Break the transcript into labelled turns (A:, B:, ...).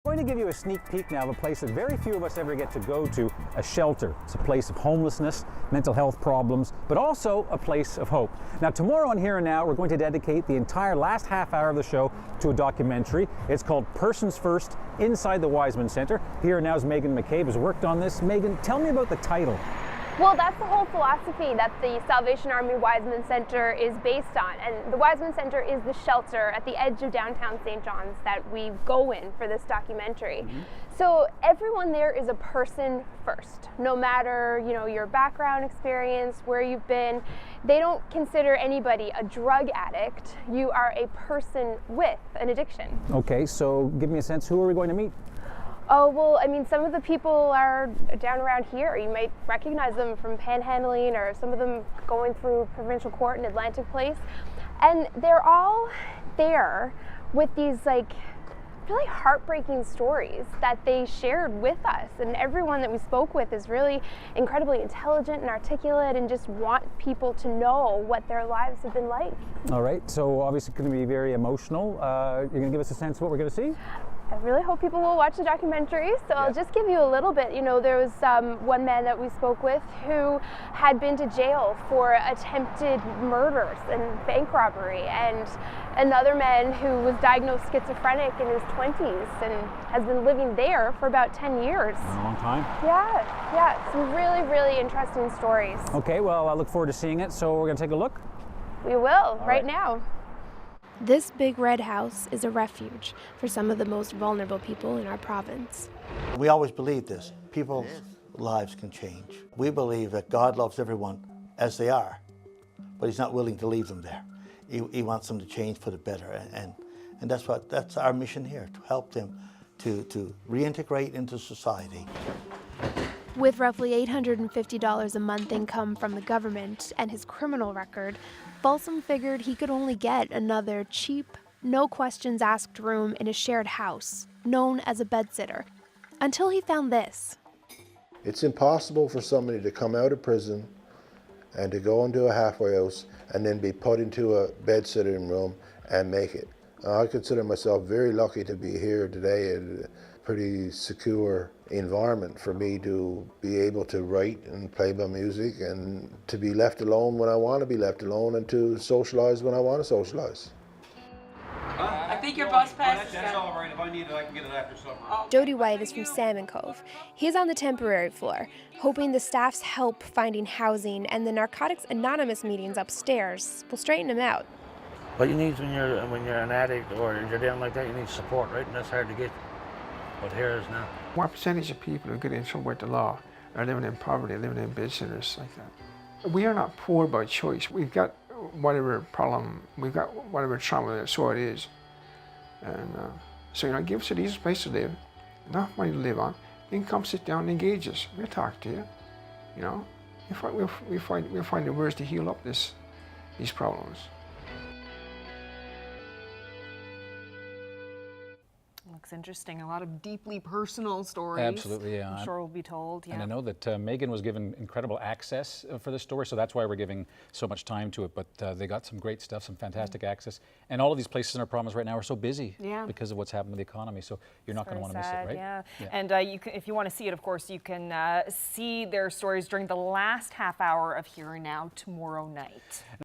A: I'm going to give you a sneak peek now of a place that very few of us ever get to go to, a shelter. It's a place of homelessness, mental health problems, but also a place of hope. Now tomorrow on Here and Now, we're going to dedicate the entire last half hour of the show to a documentary. It's called Persons First, inside the Wiseman Centre. Here and Now's Megan McCabe has worked on this. Megan, tell me about the title.
B: Well, that's the whole philosophy that the Salvation Army Wiseman Centre is based on. And the Wiseman Centre is the shelter at the edge of downtown St. John's that we go in for this documentary. So everyone there is a person first, no matter, your background experience, where you've been. They don't consider anybody a drug addict. You are a person with an addiction.
A: Okay, so give me a sense, who are we going to meet?
B: Oh, well, some of the people are down around here. You might recognize them from panhandling, or some of them going through provincial court in Atlantic Place. And they're all there with these really heartbreaking stories that they shared with us. And everyone that we spoke with is really incredibly intelligent and articulate and just want people to know what their lives have been like.
A: All right, so obviously it's going to be very emotional. You're going to give us a sense of what we're going to see?
B: I really hope people will watch the documentary, so I'll just give you a little bit. There was one man that we spoke with who had been to jail for attempted murders and bank robbery, and another man who was diagnosed schizophrenic in his 20s and has been living there for about 10 years.
A: A long time.
B: Yeah, some really, really interesting stories.
A: Okay, well, I look forward to seeing it, so we're going to take a look?
B: We will, right now.
C: This big red house is a refuge for some of the most vulnerable people in our province.
D: We always believe this. People's lives can change. We believe that God loves everyone as they are, but He's not willing to leave them there. He wants them to change for the better, and that's our mission here, to help them to reintegrate into society.
C: With roughly $850 a month income from the government and his criminal record, Balsam figured he could only get another cheap, no-questions-asked room in a shared house, known as a bedsitter, until he found this.
E: It's impossible for somebody to come out of prison and to go into a halfway house and then be put into a bed-sitting room and make it. I consider myself very lucky to be here today in a pretty secure environment for me to be able to write and play my music and to be left alone when I want to be left alone and to socialize when I want to socialize.
F: I think your bus pass is
G: That's all right. If I need it, I can get it after supper.
C: Jody White is from Salmon Cove. He's on the temporary floor, hoping the staff's help finding housing and the Narcotics Anonymous meetings upstairs will straighten him out.
H: What you need when you're an addict or you're down like that, you need support, right? And that's hard to get. But here is now.
I: What percentage of people who get in trouble with the law are living in poverty, living in bed sitters like that? We are not poor by choice. We've got whatever problem, we've got whatever trauma, so it is. And so, give us a decent place to live, enough money to live on, then come sit down and engage us. We'll talk to you, We'll find the words to heal up these problems.
F: Looks interesting. A lot of deeply personal stories.
A: Absolutely, yeah.
F: I'm sure will be told. Yeah.
A: And I know that Megan was given incredible access for this story, so that's why we're giving so much time to it. But they got some great stuff, some fantastic access. And all of these places in our province right now are so busy because of what's happened with the economy. So you're not going to want to miss it, right?
F: Yeah. And if you want to see it, of course, you can see their stories during the last half hour of Here and Now tomorrow night.